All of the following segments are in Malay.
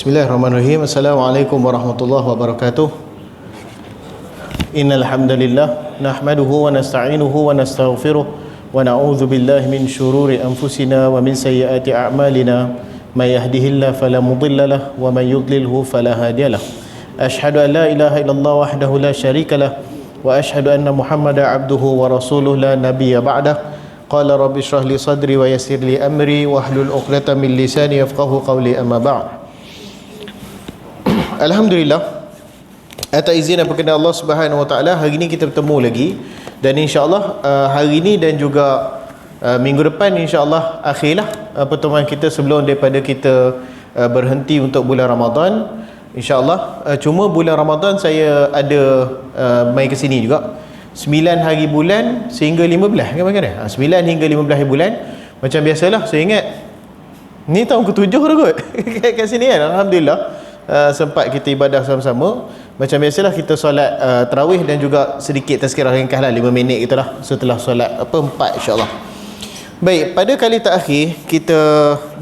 Bismillahirrahmanirrahim. Assalamualaikum warahmatullahi wabarakatuh. Innal hamdalillah nahmaduhu wa nasta'inuhu wa nastaghfiruh wa na'udzu billahi min syururi anfusina wa min sayyiati a'malina. May yahdihillahu fala mudhillalah wa may yudlilhu fala hadiyalah. Asyhadu an la ilaha illallah wahdahu la syarikalah wa asyhadu anna Muhammadan abduhu wa rasuluh la nabiyya ba'dah. Qala rabbi shrah li sadri wa yassir li amri wahlul 'uqdatam min lisani yafqahu qawli, amma ba'd. Alhamdulillah, atas izin dan perkenan Allah Subhanahu Wa Taala, hari ini kita bertemu lagi, dan insya-Allah hari ini dan juga minggu depan insya-Allah akhirlah pertemuan kita sebelum daripada kita berhenti untuk bulan Ramadan. Insya-Allah cuma bulan Ramadan saya ada mai ke sini juga 9 hari bulan sehingga 15 kan, 9 hingga 15 hari bulan. Macam biasalah, saya ingat ni tahun ke-7 dah kot kat sini kan. Alhamdulillah sempat kita ibadah sama-sama. Macam biasalah kita solat tarawih dan juga sedikit tazkirah ringkas lah, 5 minit gitulah setelah solat 4 insya-Allah. Baik, pada kali terakhir kita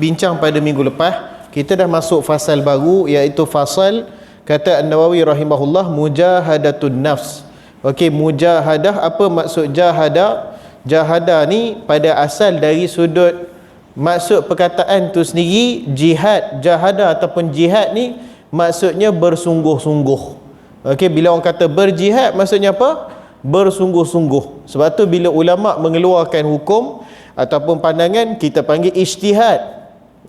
bincang pada minggu lepas, kita dah masuk fasal baru, iaitu fasal, kata An-Nawawi rahimahullah, mujahadatun nafs. Okey, mujahadah, apa maksud jahadah? Jahadah ni pada asal dari sudut maksud perkataan tu sendiri, jihad, jahadah ataupun jihad ni maksudnya bersungguh-sungguh. Okey, bila orang kata berjihad maksudnya apa? Bersungguh-sungguh. Sebab tu bila ulama mengeluarkan hukum ataupun pandangan, kita panggil ijtihad.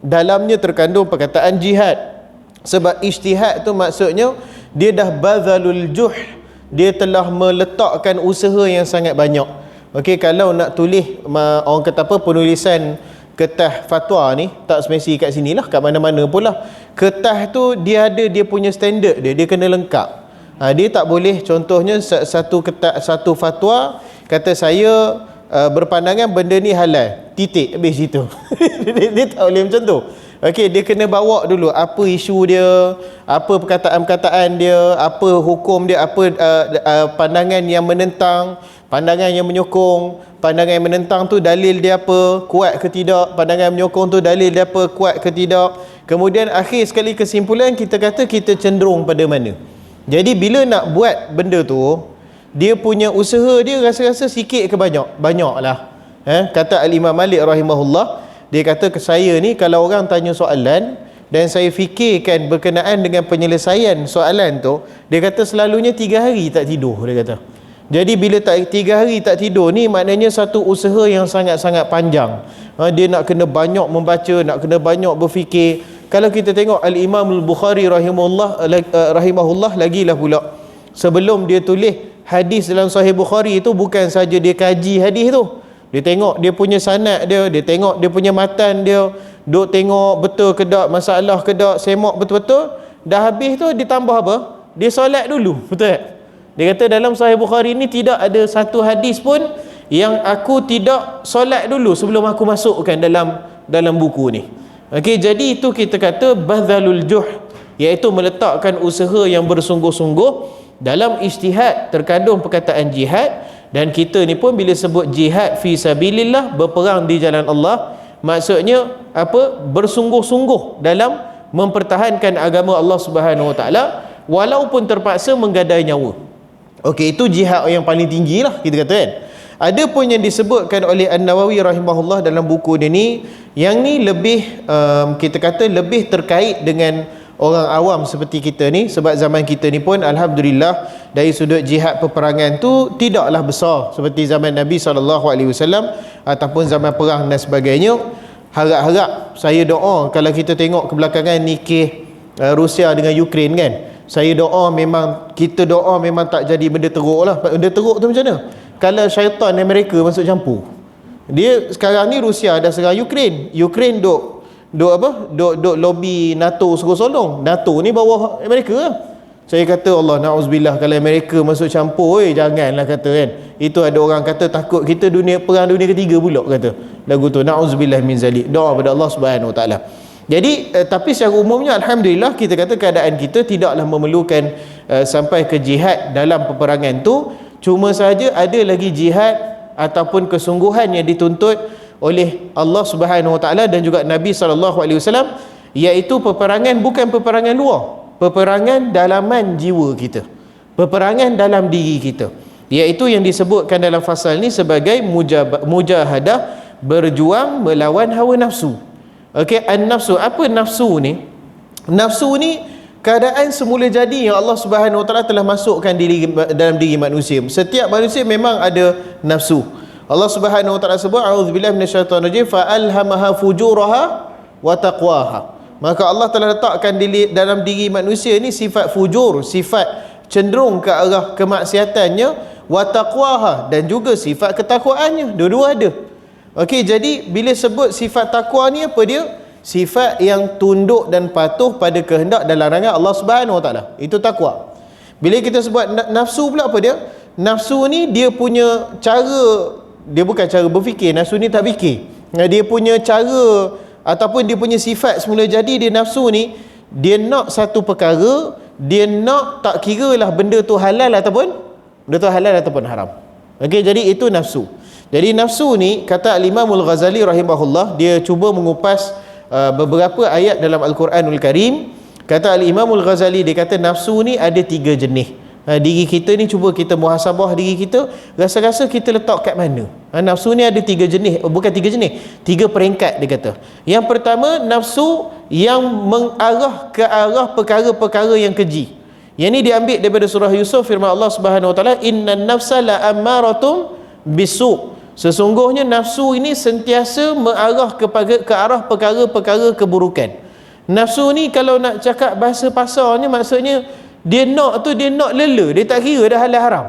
Dalamnya terkandung perkataan jihad. Sebab ijtihad tu maksudnya dia dah bazalul juh, dia telah meletakkan usaha yang sangat banyak. Okey, kalau nak tulis orang kata apa, penulisan kertas fatwa ni, tak semesti kat sini lah, kat mana-mana pula. Kertas tu dia ada dia punya standard dia kena lengkap. Dia tak boleh, contohnya satu kertas, satu fatwa kata saya berpandangan benda ni halal, titik, habis situ. dia tak boleh macam tu. Okey, dia kena bawa dulu apa isu dia, apa perkataan-perkataan dia, apa hukum dia, apa pandangan yang menentang, pandangan yang menyokong. Pandangan yang menentang tu dalil dia apa, kuat ke tidak? Pandangan menyokong tu dalil dia apa, kuat ke tidak? Kemudian akhir sekali kesimpulan, kita kata kita cenderung pada mana. Jadi bila nak buat benda tu, dia punya usaha dia rasa-rasa sikit ke banyak? Banyaklah. Kata Al-Imam Malik rahimahullah, dia kata ke saya ni, kalau orang tanya soalan dan saya fikirkan berkenaan dengan penyelesaian soalan tu, dia kata selalunya 3 hari tak tidur, dia kata. Jadi bila 3 hari tak tidur ni, maknanya satu usaha yang sangat-sangat panjang. Dia nak kena banyak membaca, nak kena banyak berfikir. Kalau kita tengok Al-Imam Al-Bukhari rahimahullah lagilah pula, sebelum dia tulis hadis dalam Sahih Bukhari itu, bukan saja dia kaji hadis tu, dia tengok dia punya sanad dia tengok dia punya matan dia, duk tengok betul ke tak, masalah ke tak, semak betul-betul. Dah habis tu dia tambah apa? Dia solat dulu, betul tak? Dia kata dalam Sahih Bukhari ni tidak ada satu hadis pun yang aku tidak solat dulu sebelum aku masukkan dalam buku ni. Okey, jadi itu kita kata bazalul juh, iaitu meletakkan usaha yang bersungguh-sungguh dalam ijtihad. Terkandung perkataan jihad, dan kita ni pun bila sebut jihad fi sabilillah, berperang di jalan Allah, maksudnya apa? Bersungguh-sungguh dalam mempertahankan agama Allah Subhanahu Wa Taala walaupun terpaksa menggadai nyawa. Okey, itu jihad yang paling tinggi lah, kita kata kan. Ada pun yang disebutkan oleh An-Nawawi rahimahullah dalam buku dia ni, yang ni lebih kita kata lebih terkait dengan orang awam seperti kita ni. Sebab zaman kita ni pun alhamdulillah dari sudut jihad peperangan tu tidaklah besar seperti zaman Nabi SAW ataupun zaman perang dan sebagainya. Harap-harap saya doa, kalau kita tengok kebelakangan nikah Rusia dengan Ukraine kan, saya doa memang, kita doa memang tak jadi benda teruk lah. Benda teruk tu macam mana? Kalau syaitan Amerika masuk campur. Dia sekarang ni Rusia dah serang Ukraine. Ukraine duk lobby NATO suruh solong. NATO ni bawah Amerika lah. Saya kata Allah na'uzubillah, kalau Amerika masuk campur, janganlah kata kan. Itu ada orang kata takut kita perang dunia ketiga pula, kata lagu tu, na'uzubillah min zalik. Doa pada Allah Subhanahu Wa Taala. Jadi tapi secara umumnya alhamdulillah kita kata keadaan kita tidaklah memerlukan sampai ke jihad dalam peperangan tu. Cuma saja ada lagi jihad ataupun kesungguhan yang dituntut oleh Allah Subhanahu Wa Taala dan juga Nabi SAW iaitu peperangan bukan peperangan luar, peperangan dalaman jiwa kita, peperangan dalam diri kita, iaitu yang disebutkan dalam fasal ni sebagai mujahadah, berjuang melawan hawa nafsu. Okey, an-nafsu, apa nafsu ni? Nafsu ni keadaan semula jadi yang Allah Subhanahu Wa Taala telah masukkan dalam diri manusia. Setiap manusia memang ada nafsu. Allah Subhanahu Wa Taala sebut, a'udzubillahi minasyaitonir rajim, fa alhamaha fujuraha wa taqwaha. Maka Allah telah letakkan dalam diri manusia ni sifat fujur, sifat cenderung ke arah kemaksiatannya, wa taqwaha, dan juga sifat ketakwaannya. Dua-dua ada. Okey, jadi bila sebut sifat takwa ni apa dia? Sifat yang tunduk dan patuh pada kehendak dan larangan Allah Subhanahu Wa Taala. Itu takwa. Bila kita sebut nafsu pula apa dia? Nafsu ni dia punya cara, dia bukan cara berfikir. Nafsu ni tak fikir. Dia punya cara ataupun dia punya sifat semula jadi dia nafsu ni, dia nak satu perkara, dia nak tak kira lah benda tu halal ataupun haram. Okey, jadi itu nafsu. Jadi nafsu ni, kata Al-Imam Al-Ghazali rahimahullah, dia cuba mengupas beberapa ayat dalam Al-Quranul Karim. Kata Al-Imam Al-Ghazali, dia kata nafsu ni ada 3 jenis. Diri kita ni, cuba kita muhasabah diri kita, rasa-rasa kita letak kat mana? Nafsu ni ada 3 jenis, bukan 3 jenis, 3 peringkat dia kata. Yang pertama, nafsu yang mengarah ke arah perkara-perkara yang keji. Yang ni diambil daripada surah Yusuf, firman Allah Subhanahu Wa Taala, innan nafsa la ammaratum bisu'. Sesungguhnya nafsu ini sentiasa mengarah ke arah perkara-perkara keburukan. Nafsu ni kalau nak cakap bahasa pasarnya, maksudnya dia nak lela, dia tak kira dah halal haram.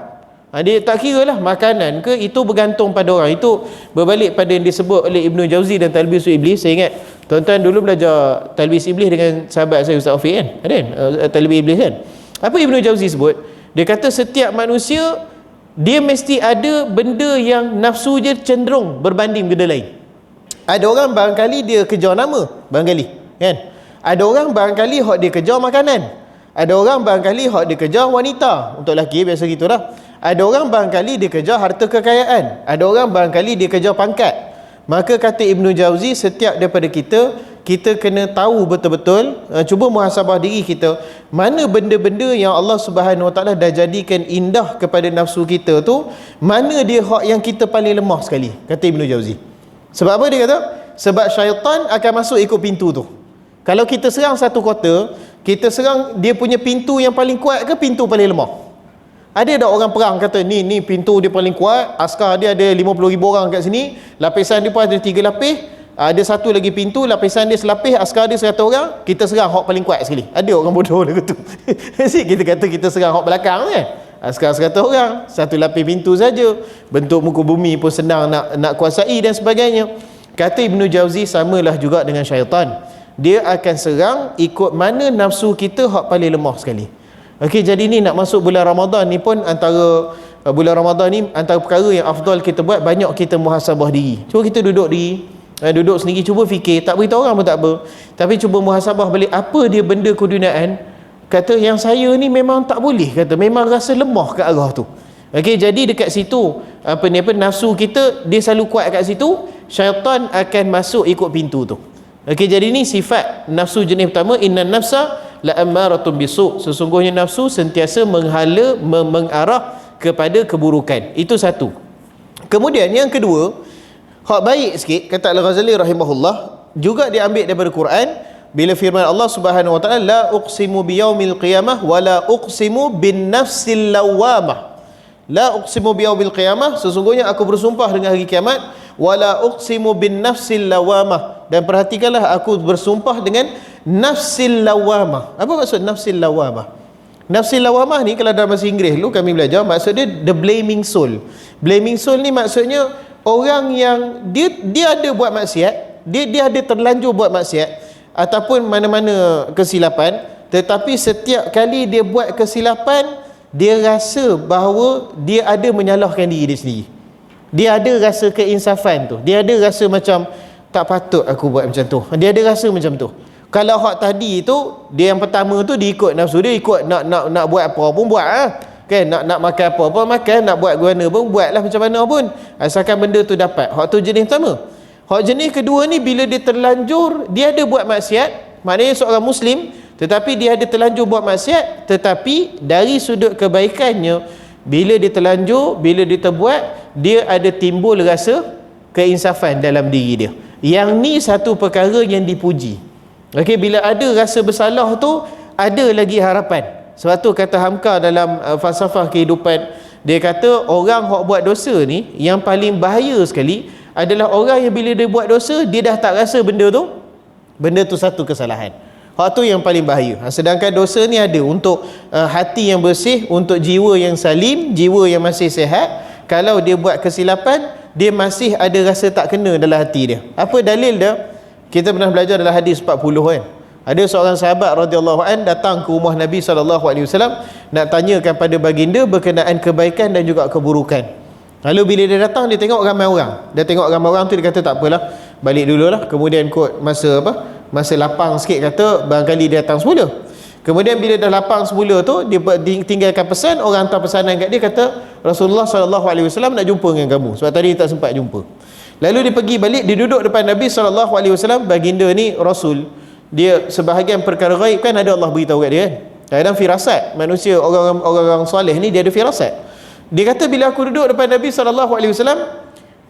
Dia tak kira lah makanan ke, itu bergantung pada orang. Itu berbalik pada yang disebut oleh Ibnu Jauzi dan Talbis Iblis. Saya ingat tuan-tuan dulu belajar Talbis Iblis dengan sahabat saya Ustaz Afiq kan, ada kan? Talbis Iblis kan. Apa Ibnu Jauzi sebut? Dia kata setiap manusia dia mesti ada benda yang nafsu je cenderung berbanding benda lain. Ada orang barangkali dia kejar nama, barangkali kan? Ada orang barangkali hak dia kejar makanan. Ada orang barangkali hak dia kejar wanita. Untuk lelaki biasa gitulah. Ada orang barangkali dia kejar harta kekayaan. Ada orang barangkali dia kejar pangkat. Maka kata Ibnu Jauzi, setiap daripada kita kena tahu betul-betul, cuba muhasabah diri kita, mana benda-benda yang Allah Subhanahu Wa Taala dah jadikan indah kepada nafsu kita tu, mana dia hak yang kita paling lemah sekali, kata Ibnu Jauzi. Sebab apa dia kata? Sebab syaitan akan masuk ikut pintu tu. Kalau kita serang satu kota, kita serang dia punya pintu yang paling kuat ke pintu paling lemah? Ada tak orang perang kata ni pintu dia paling kuat, askar dia ada 50,000 orang kat sini, lapisan dia pun ada 3 lapis, ada satu lagi pintu, lapisan dia selapis, askar dia 100 orang, kita serang hak paling kuat sekali. Ada orang bodoh dia kata. Kita kata kita serang hak belakang kan. Askar 100 orang, satu lapis pintu saja. Bentuk muka bumi pun senang nak kuasai dan sebagainya. Kata Ibnu Jauzi, samalah juga dengan syaitan. Dia akan serang ikut mana nafsu kita hak paling lemah sekali. Okey, jadi ni nak masuk bulan Ramadan ni pun antara bulan Ramadan ni antara perkara yang afdal kita buat, banyak kita muhasabah diri. Cuba kita duduk sendiri, cuba fikir, tak beritahu orang pun tak apa, tapi cuba muhasabah balik apa dia benda keduniaan. Kata yang saya ni memang tak boleh, kata memang rasa lemah ke arah tu. Okey, jadi dekat situ nafsu kita dia selalu kuat kat situ, syaitan akan masuk ikut pintu tu. Okey, jadi ni sifat nafsu jenis pertama, innan nafsa la ammaratun bisu'. Sesungguhnya nafsu sentiasa mengarah kepada keburukan. Itu satu. Kemudian yang kedua, hak baik sikit, kata Al-Ghazali rahimahullah, juga diambil daripada Quran, bila firman Allah Subhanahu Wa Taala, la uqsimu biyaumil qiyamah wa la uqsimu bin nafsil lawamah. La uqsimu biyaumil qiyamah, sesungguhnya aku bersumpah dengan hari kiamat, wa la uqsimu bin nafsil lawamah, dan perhatikanlah aku bersumpah dengan nafsil lawamah. Apa maksud nafsil lawamah? Nafsil lawamah ni kalau dalam bahasa Inggeris dulu kami belajar, maksud dia the blaming soul. Blaming soul ni maksudnya orang yang dia ada buat maksiat, dia ada terlanjur buat maksiat ataupun mana-mana kesilapan, tetapi setiap kali dia buat kesilapan, dia rasa bahawa dia ada menyalahkan diri dia sendiri. Dia ada rasa keinsafan tu. Dia ada rasa macam tak patut aku buat macam tu. Dia ada rasa macam tu. Kalau hak tadi tu, dia yang pertama tu dia ikut nafsu dia, ikut nak buat apa pun buat lah. Kan, nak makan apa pun makan, nak buat guna pun buatlah macam mana pun, asalkan benda tu dapat. Hak tu jenis pertama. Hak jenis kedua ni, bila dia terlanjur, dia ada buat maksiat, maknanya seorang Muslim tetapi dia ada terlanjur buat maksiat, tetapi dari sudut kebaikannya, bila dia terlanjur, bila dia terbuat, dia ada timbul rasa keinsafan dalam diri dia. Yang ni satu perkara yang dipuji. Okey, bila ada rasa bersalah tu, ada lagi harapan. Sebab tu kata Hamka dalam falsafah kehidupan, dia kata orang yang buat dosa ni, yang paling bahaya sekali adalah orang yang bila dia buat dosa, dia dah tak rasa benda tu satu kesalahan. Hak tu yang paling bahaya. Sedangkan dosa ni ada untuk hati yang bersih, untuk jiwa yang salim, jiwa yang masih sihat. Kalau dia buat kesilapan, dia masih ada rasa tak kena dalam hati dia. Apa dalil dia? Kita pernah belajar dalam hadis 40 kan. Ada seorang sahabat radhiyallahu an datang ke rumah Nabi SAW nak tanyakan pada baginda berkenaan kebaikan dan juga keburukan. Lalu bila dia datang, dia tengok ramai orang. Dia tengok ramai orang tu, dia kata tak apalah, balik dululah. Kemudian kot masa lapang sikit, kata barangkali dia datang semula. Kemudian bila dah lapang semula tu, dia tinggalkan pesan, orang hantar pesanan kat dia, kata Rasulullah SAW nak jumpa dengan kamu, sebab tadi tak sempat jumpa. Lalu dia pergi balik, dia duduk depan Nabi SAW. Baginda ni Rasul, dia sebahagian perkara gaib kan ada Allah beritahu kat dia kan. Kadang-kadang firasat manusia, orang-orang soleh ni dia ada firasat. Dia kata bila aku duduk depan Nabi SAW,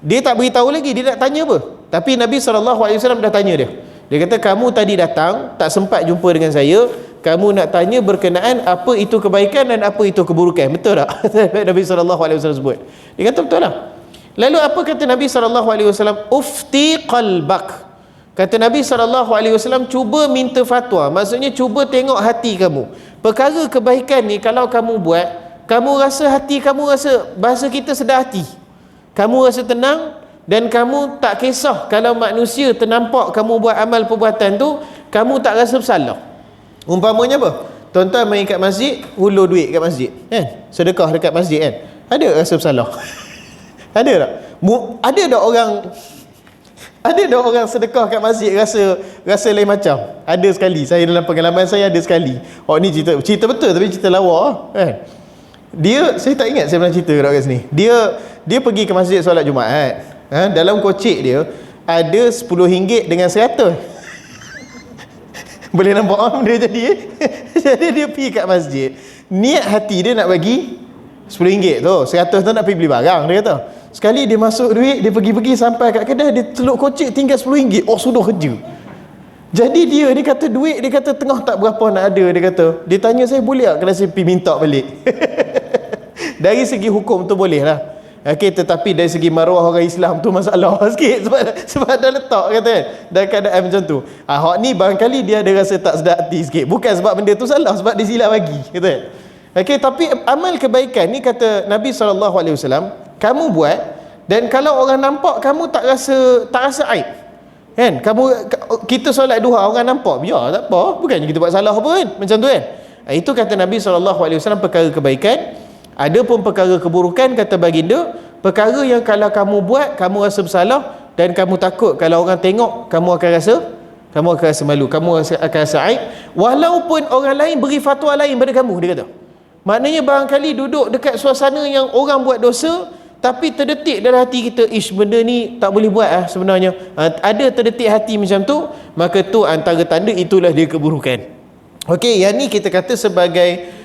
dia tak beritahu lagi dia nak tanya apa, tapi Nabi SAW dah tanya dia. Dia kata kamu tadi datang tak sempat jumpa dengan saya, kamu nak tanya berkenaan apa itu kebaikan dan apa itu keburukan, betul tak? Nabi SAW sebut. Dia kata betul lah. Lalu apa kata Nabi SAW? Ufti qalbak. Kata Nabi SAW, cuba minta fatwa. Maksudnya cuba tengok hati kamu. Perkara kebaikan ni kalau kamu buat, kamu rasa hati kamu rasa, bahasa kita sedar hati, kamu rasa tenang, dan kamu tak kisah kalau manusia ternampak kamu buat amal perbuatan tu, kamu tak rasa bersalah. Umpamanya apa? Tuan-tuan main kat masjid, hulur duit kat masjid kan? Sedekah dekat masjid kan? Ada rasa bersalah? Ada tak? Ada tak orang sedekah kat masjid rasa lain macam? Ada sekali, saya dalam pengalaman saya ada sekali. Oh ni cerita betul tapi cerita lawa kan. Saya tak ingat saya pernah cerita kat sini. Dia pergi ke masjid solat Jumaat. Dalam kocik dia ada RM10 dengan 100. Boleh nampak benda jadi jadi dia pergi kat masjid, niat hati dia nak bagi RM10 tu, 100 tu nak pergi beli barang, dia kata. Sekali dia masuk duit, dia pergi sampai kat kedai, dia celuk kocik tinggal RM10. Oh sudah kerja. Jadi dia kata duit, dia kata tengah tak berapa nak ada, dia kata. Dia tanya saya, boleh tak kalau saya pergi minta balik? Dari segi hukum tu boleh lah. Okey, tetapi dari segi maruah orang Islam tu masalah sikit sebab dah letak kata kan, dalam keadaan macam tu. Hak ni barangkali dia ada rasa tak sedap hati sikit, bukan sebab benda tu salah, sebab dia silap bagi kata kan. Okey, tapi amal kebaikan ni kata Nabi SAW, kamu buat dan kalau orang nampak kamu tak rasa aib kan. Kita solat duha orang nampak, biar tak apa, bukannya kita buat salah apa kan, macam tu kan. Itu kata Nabi SAW perkara kebaikan. Ada pun perkara keburukan, kata baginda, perkara yang kalau kamu buat kamu rasa bersalah dan kamu takut kalau orang tengok kamu akan rasa malu, kamu akan rasa aib, walaupun orang lain beri fatwa lain pada kamu, dia kata. Maknanya barangkali duduk dekat suasana yang orang buat dosa, tapi terdetik dalam hati kita, benda ni tak boleh buat sebenarnya. Ada terdetik hati macam tu, maka tu antara tanda itulah dia keburukan. Okey, yang ni kita kata sebagai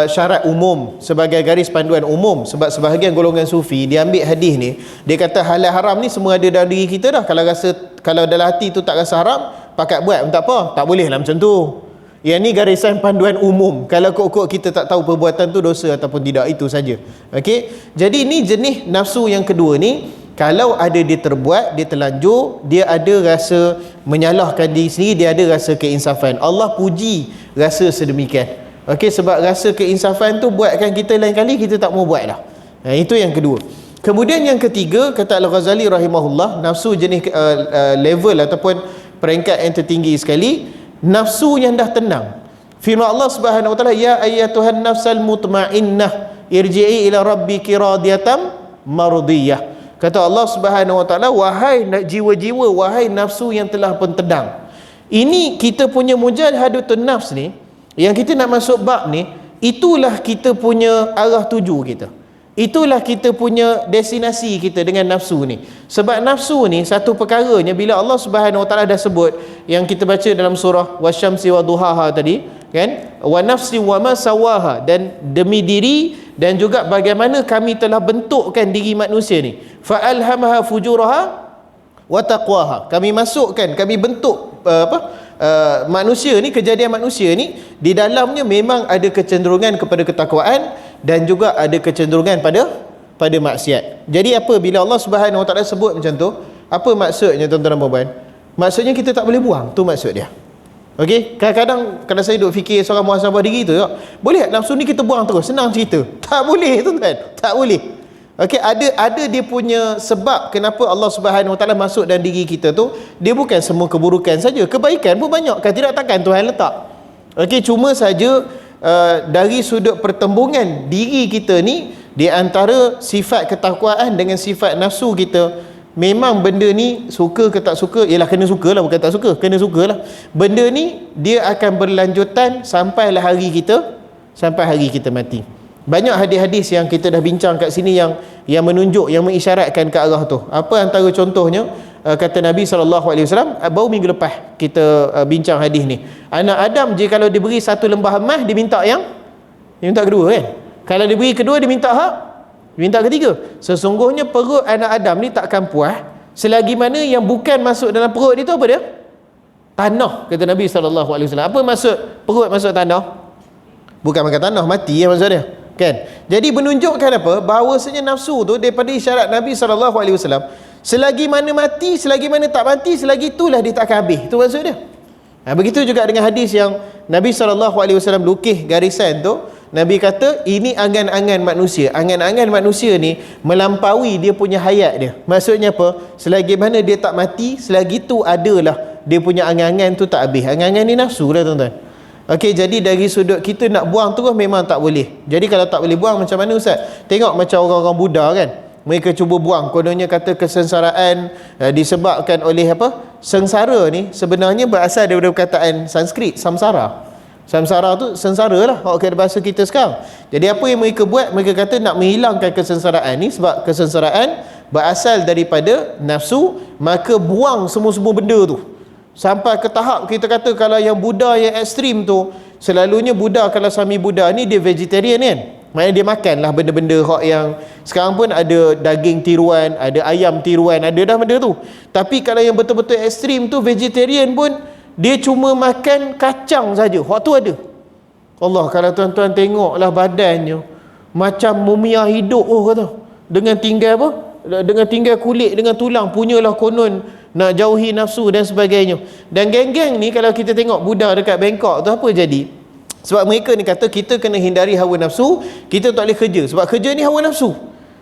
syarat umum, sebagai garis panduan umum. Sebab sebahagian golongan sufi dia ambil hadis ni, dia kata halal haram ni semua ada dalam diri kita dah. Kalau dalam hati tu tak rasa haram, pakat buat pun tak apa, tak boleh lah macam tu. Yang ni garisan panduan umum. Kalau kok kita tak tahu perbuatan tu dosa ataupun tidak, itu saja. Okey, jadi ni jenis nafsu yang kedua ni, kalau ada dia terbuat, dia terlanjur, dia ada rasa menyalahkan diri sendiri, dia ada rasa keinsafan. Allah puji rasa sedemikian. Okey, sebab rasa keinsafan tu buatkan kita lain kali kita tak mau buat dah. Itu yang kedua. Kemudian yang ketiga, kata Al-Ghazali rahimahullah, nafsu jenis level ataupun peringkat yang tertinggi sekali, nafsu yang dah tenang. Firman Allah Subhanahu wa taala, ya ayyatuhan nafsal mutmainnah irji'i ila rabbiki radiyatan mardiyah. Kata Allah Subhanahu wa taala, wahai jiwa-jiwa, wahai nafsu yang telah pun tenang. Ini kita punya mujahadatul nafs ni, yang kita nak masuk bab ni, itulah kita punya arah tuju kita. Itulah kita punya destinasi kita dengan nafsu ni. Sebab nafsu ni satu perkaranya bila Allah Subhanahu Wa Taala dah sebut yang kita baca dalam surah Wasyamsi wa duhaha tadi, kan? Wa nafsi wa ma sawaha, dan demi diri dan juga bagaimana kami telah bentukkan diri manusia ni. Fa alhamaha fujuraha wa taqwaha. Kami masukkan, kami bentuk manusia ni, kejadian manusia ni di dalamnya memang ada kecenderungan kepada ketakwaan dan juga ada kecenderungan pada maksiat. Jadi apa bila Allah Subhanahu Wa Taala sebut macam tu, apa maksudnya tuan-tuan dan puan? Maksudnya kita tak boleh buang, tu maksud dia. Okey, kadang-kadang kalau saya duk fikir seorang muhasabah diri tu, boleh nafsu ni kita buang terus, senang cerita. Tak boleh tuan-tuan, tak boleh. Okey, ada dia punya sebab kenapa Allah Subhanahu Wa Taala masuk dalam diri kita tu. Dia bukan semua keburukan saja, kebaikan pun banyak. Kan tidak takkan Tuhan letak. Okey, cuma saja dari sudut pertembungan diri kita ni, di antara sifat ketakwaan dengan sifat nafsu kita, memang benda ni suka ke tak suka, ialah kena suka lah, bukan tak suka, kena suka lah. Benda ni dia akan berlanjutan sampailah hari kita mati. Banyak hadis-hadis yang kita dah bincang kat sini yang menunjuk, yang mengisyaratkan ke arah tu. Apa antara contohnya, kata Nabi SAW, baru minggu lepas kita bincang hadis ni, anak Adam je kalau diberi satu lembah emas, dia minta kedua kan. Kalau diberi kedua, dia minta ketiga. Sesungguhnya perut anak Adam ni takkan puas selagi mana yang bukan masuk dalam perut dia tu apa dia? Tanah, kata Nabi SAW. Apa maksud perut masuk tanah? Bukan makan tanah, mati ya maksud dia. Kan? Jadi menunjukkan apa? Bahawasanya nafsu tu daripada isyarat Nabi SAW, selagi mana mati, selagi mana tak mati, selagi itulah dia tak akan habis. Itu maksud dia. Begitu juga dengan hadis yang Nabi SAW lukis garisan tu. Nabi kata ini angan-angan manusia. Angan-angan manusia ni melampaui dia punya hayat dia. Maksudnya apa? Selagi mana dia tak mati, selagi tu adalah dia punya angan-angan tu tak habis. Angan-angan ni nafsu lah tuan-tuan. Okey, jadi dari sudut kita nak buang terus memang tak boleh. Jadi kalau tak boleh buang macam mana Ustaz? Tengok macam orang-orang Buddha kan. Mereka cuba buang. Kononnya kata kesengsaraan disebabkan oleh apa? Sengsara ni sebenarnya berasal daripada perkataan Sanskrit, samsara. Samsara tu sengsara lah kalau kata bahasa kita sekarang. Jadi apa yang mereka buat? Mereka kata nak menghilangkan kesengsaraan ni, sebab kesengsaraan berasal daripada nafsu, maka buang semua-semua benda tu. Sampai ke tahap kita kata kalau yang Buddha yang ekstrim tu, selalunya Buddha, kalau Swami Buddha ni dia vegetarian kan. Maknanya dia makanlah benda-benda yang sekarang pun ada daging tiruan, ada ayam tiruan, ada dah benda tu. Tapi kalau yang betul-betul ekstrim tu, vegetarian pun dia cuma makan kacang saja. Hak tu ada. Allah, kalau tuan-tuan tengoklah badannya macam mumia hidup kata. Dengan tinggal apa? Dengan tinggal kulit, dengan tulang, punyalah konon nak jauhi nafsu dan sebagainya. Dan geng-geng ni kalau kita tengok Buddha dekat Bangkok tu apa jadi? Sebab mereka ni kata kita kena hindari hawa nafsu, kita tak boleh kerja. Sebab kerja ni hawa nafsu.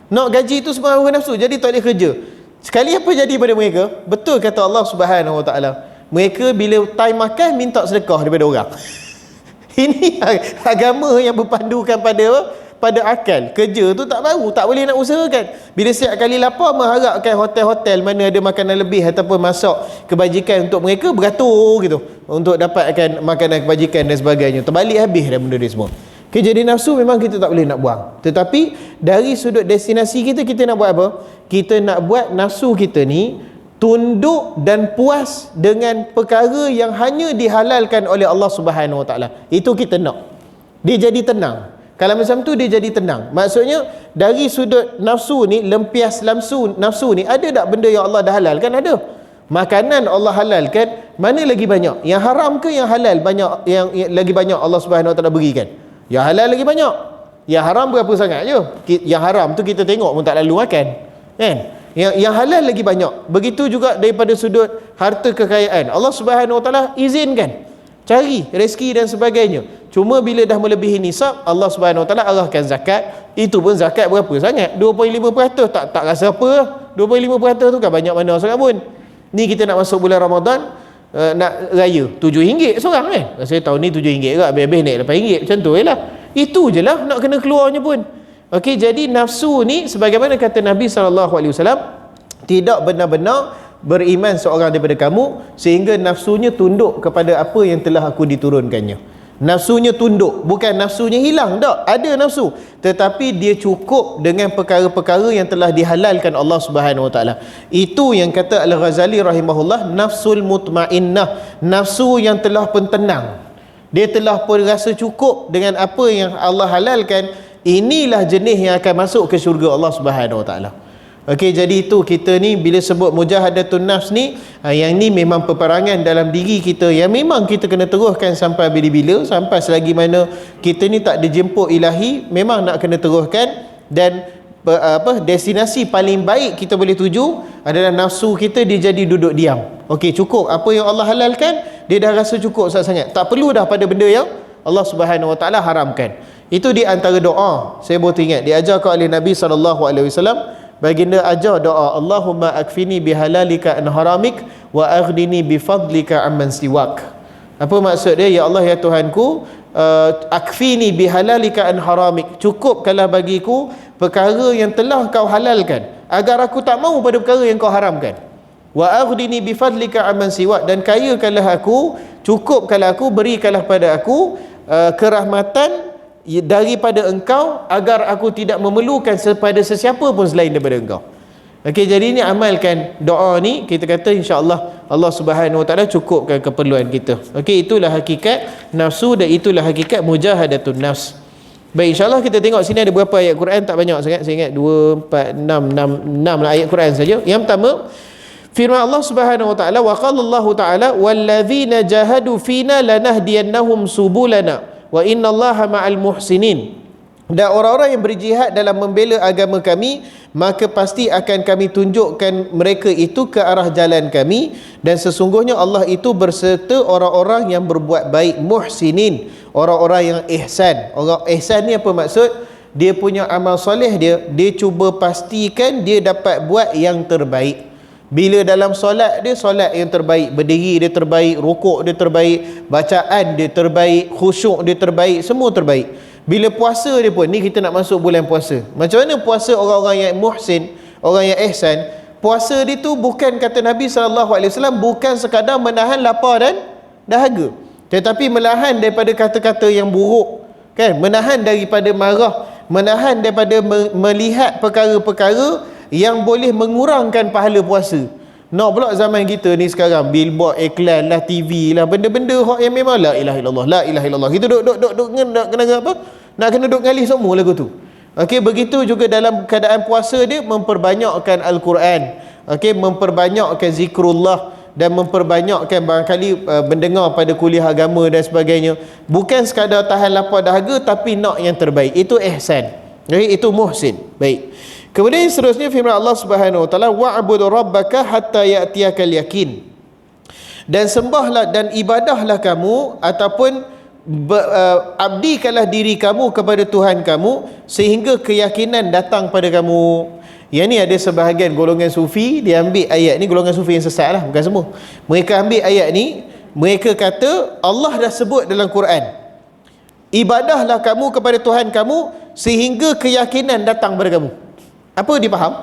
Nak gaji tu semua hawa nafsu, jadi tak boleh kerja. Sekali apa jadi pada mereka? Betul kata Allah Subhanahu Wa Taala. Mereka bila time makan minta sedekah daripada orang. Ini agama yang berpandukan pada akal. Kerja tu tak mahu, tak boleh nak usahakan. Bila setiap kali lapar mengharapkan hotel-hotel mana ada makanan lebih ataupun masak kebajikan untuk mereka, beratur gitu untuk dapatkan makanan kebajikan dan sebagainya. Terbalik habis dah benda dia semua. Okay, jadi nafsu memang kita tak boleh nak buang. Tetapi dari sudut destinasi kita, kita nak buat apa? Kita nak buat nafsu kita ni tunduk dan puas dengan perkara yang hanya dihalalkan oleh Allah Subhanahu Wa Taala. Itu kita nak. Dia jadi tenang. Kalau macam tu dia jadi tenang. Maksudnya dari sudut nafsu ni, lempias nafsu ni, ada tak benda yang Allah dah halalkan? Ada. Makanan Allah halalkan, mana lagi banyak? Yang haram ke yang halal banyak, yang lagi banyak Allah Subhanahu Wa Taala berikan? Yang halal lagi banyak. Yang haram berapa sangat je? Yang haram tu kita tengok pun tak lalu makan. Kan? Yang halal lagi banyak. Begitu juga daripada sudut harta kekayaan. Allah Subhanahu Wa Taala izinkan cari rezeki dan sebagainya. Cuma bila dah melebihi nisab, Allah Subhanahu Wa Taala arahkan zakat. Itu pun zakat berapa sangat? 2.5%. Tak rasa apa. 2.5% tu kan banyak mana sangat pun. Ni kita nak masuk bulan Ramadan, nak raya RM7 seorang kan. Saya tahun ni RM7 kot, habis-habis naik RM8 macam tu je lah. Itu je lah nak kena keluarnya pun. Okey, jadi nafsu ni sebagaimana kata Nabi SAW, tidak benar-benar beriman seorang daripada kamu sehingga nafsunya tunduk kepada apa yang telah aku diturunkannya. Nafsunya tunduk, bukan nafsunya hilang, tak, ada nafsu, tetapi dia cukup dengan perkara-perkara yang telah dihalalkan Allah Subhanahu Wa Taala. Itu yang kata Al-Ghazali rahimahullah, nafsul mutmainnah, nafsu yang telah pun tenang, dia telah pun rasa cukup dengan apa yang Allah halalkan. Inilah jenis yang akan masuk ke syurga Allah Subhanahu Wa Taala. Okey, jadi itu kita ni bila sebut mujahadatun nafs ni, yang ni memang peperangan dalam diri kita yang memang kita kena teruskan sampai bila-bila, sampai selagi mana kita ni tak dijemput ilahi, memang nak kena teruskan. Dan destinasi paling baik kita boleh tuju adalah nafsu kita dia jadi duduk diam. Okey, cukup apa yang Allah halalkan, dia dah rasa cukup sangat, tak perlu dah pada benda yang Allah Subhanahu Wa Taala haramkan. Itu di antara doa, saya baru teringat, diajarkan oleh Nabi SAW. Baginda ajar doa, Allahumma akfini bihalalika an haramik wa aghnini bifadlika amman siwak. Apa maksud dia? Ya Allah, ya Tuhanku, akfini bihalalika an haramik, cukupkanlah bagiku perkara yang telah kau halalkan, agar aku tak mau pada perkara yang kau haramkan. Wa aghnini bifadlika amman siwak, dan kayakanlah aku, cukupkanlah aku, berikanlah pada aku kerahmatan daripada engkau, agar aku tidak memerlukan pada sesiapa pun selain daripada engkau. Okey, jadi ini amalkan doa ni, kita kata insya-Allah Allah Subhanahu Wa Taala cukupkan keperluan kita. Okey, itulah hakikat nafsu dan itulah hakikat mujahadatun nafs. Baik, insya-Allah kita tengok sini ada berapa ayat Quran, tak banyak sangat, saya ingat 2 4 6 6 lah ayat Quran saja. Yang pertama, firman Allah Subhanahu Wa Taala, wa qala Allah Taala wallazina jahadu fina lanahdiyannahum subulana wa innallaha ma'al muhsinin. Dan orang-orang yang berjihad dalam membela agama kami, maka pasti akan kami tunjukkan mereka itu ke arah jalan kami, dan sesungguhnya Allah itu berserta orang-orang yang berbuat baik. Muhsinin, orang-orang yang ihsan. Orang ihsan ni apa maksud? Dia punya amal soleh dia cuba pastikan dia dapat buat yang terbaik. Bila dalam solat dia, solat yang terbaik, berdiri dia terbaik, rukuk dia terbaik, bacaan dia terbaik, khusyuk dia terbaik, semua terbaik. Bila puasa dia pun, ni kita nak masuk bulan puasa, macam mana puasa orang-orang yang muhsin, orang yang ihsan? Puasa dia tu bukan, kata Nabi SAW, bukan sekadar menahan lapar dan dahaga, tetapi menahan daripada kata-kata yang buruk, kan? Menahan daripada marah, menahan daripada melihat perkara-perkara yang boleh mengurangkan pahala puasa. Nak pula zaman kita ni sekarang, billboard, iklan lah, TV lah, benda-benda yang memang la ilaha illallah, la ilaha illallah. Kita duk kena apa? Nak kena duk ngalih semua lagu tu. Okey, begitu juga dalam keadaan puasa dia, memperbanyakkan Al-Quran, okey, memperbanyakkan zikrullah, dan memperbanyakkan barangkali mendengar pada kuliah agama dan sebagainya. Bukan sekadar tahan lapar dahaga, tapi nak yang terbaik. Itu ihsan. Okay, itu muhsin. Baik. Kemudian seterusnya firman Allah Subhanahu Wa Taala, wa'bud rabbaka hatta ya'tiyakal yakin. Dan sembahlah dan ibadahlah kamu, ataupun abdikanlah diri kamu kepada Tuhan kamu sehingga keyakinan datang pada kamu. Yang ni ada sebahagian golongan sufi, dia ambil ayat ni, golongan sufi yang sesat lah, bukan semua. Mereka ambil ayat ni, mereka kata Allah dah sebut dalam Quran, ibadahlah kamu kepada Tuhan kamu sehingga keyakinan datang pada kamu. Apa dia faham?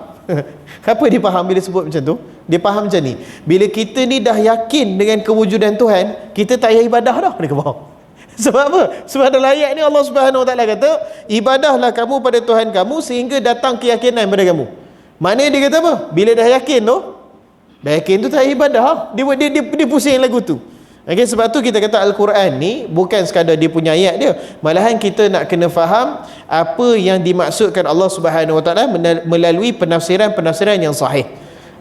Apa dia faham bila sebut macam tu? Dia faham macam ni, bila kita ni dah yakin dengan kewujudan Tuhan, kita tak payah ibadah dah. Dia faham. Sebab apa? Sebab dalam ayat ni Allah Subhanahu Wa Taala kata, ibadahlah kamu pada Tuhan kamu sehingga datang keyakinan pada kamu. Maknanya dia kata apa? Bila dah yakin tu, tak payah ibadah. Dia pusing lagu tu. Okay, sebab tu kita kata Al-Quran ni bukan sekadar dia punya ayat dia, malahan kita nak kena faham apa yang dimaksudkan Allah Subhanahu Wa Taala melalui penafsiran yang sahih.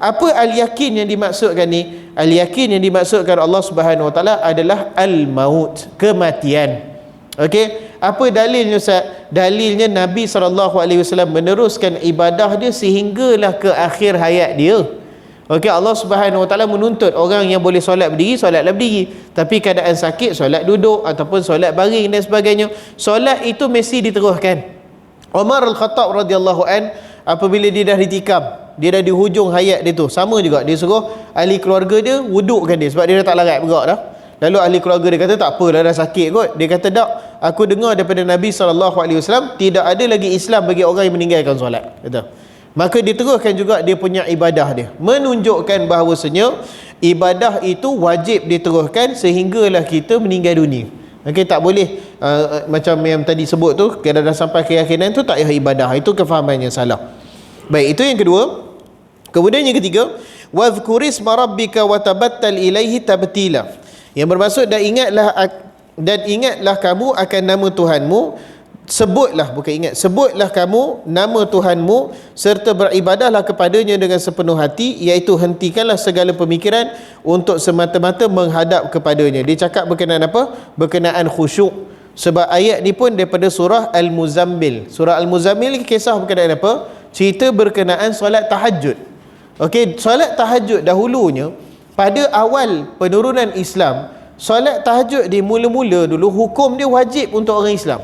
Apa al-yakin yang dimaksudkan ni? Al-yakin yang dimaksudkan Allah Subhanahu Wa Taala adalah al-maut, kematian. Okey, apa dalilnya Ustaz? Dalilnya Nabi SAW meneruskan ibadah dia sehinggalah ke akhir hayat dia. Okey, Allah Subhanahu Wa Taala menuntut orang yang boleh solat berdiri, solatlah berdiri. Tapi keadaan sakit, solat duduk ataupun solat baring dan sebagainya. Solat itu mesti diteruskan. Umar Al-Khattab radhiyallahu an, apabila dia dah ditikam, dia dah di hujung hayat dia tu, sama juga dia suruh ahli keluarga dia wudukkan dia, sebab dia dah tak larat bergerak dah. Lalu ahli keluarga dia kata, tak apalah, dah sakit kot. Dia kata, tak, aku dengar daripada Nabi SAW, tidak ada lagi Islam bagi orang yang meninggalkan solat. Kata. Maka diteruskan juga dia punya ibadah dia, menunjukkan bahawasanya ibadah itu wajib diteruskan sehinggalah kita meninggal dunia. Okey, tak boleh macam yang tadi sebut tu, kalau dah sampai keyakinan tu tak payah ibadah. Itu kefahaman yang salah. Baik, itu yang kedua. Kemudian yang ketiga, wadhkurisma rabbika wa tabattal ilaihi tabtila. Yang bermaksud dan ingatlah kamu akan nama Tuhanmu, sebutlah kamu nama Tuhanmu serta beribadahlah kepadanya dengan sepenuh hati, iaitu hentikanlah segala pemikiran untuk semata-mata menghadap kepadanya. Dia cakap berkenaan apa? Berkenaan khusyuk. Sebab ayat ni pun daripada surah Al-Muzammil. Surah Al-Muzammil kisah berkenaan apa? Cerita berkenaan solat tahajud. Okey, solat tahajud dahulunya pada awal penurunan Islam, solat tahajud di mula-mula dulu hukum dia wajib untuk orang Islam.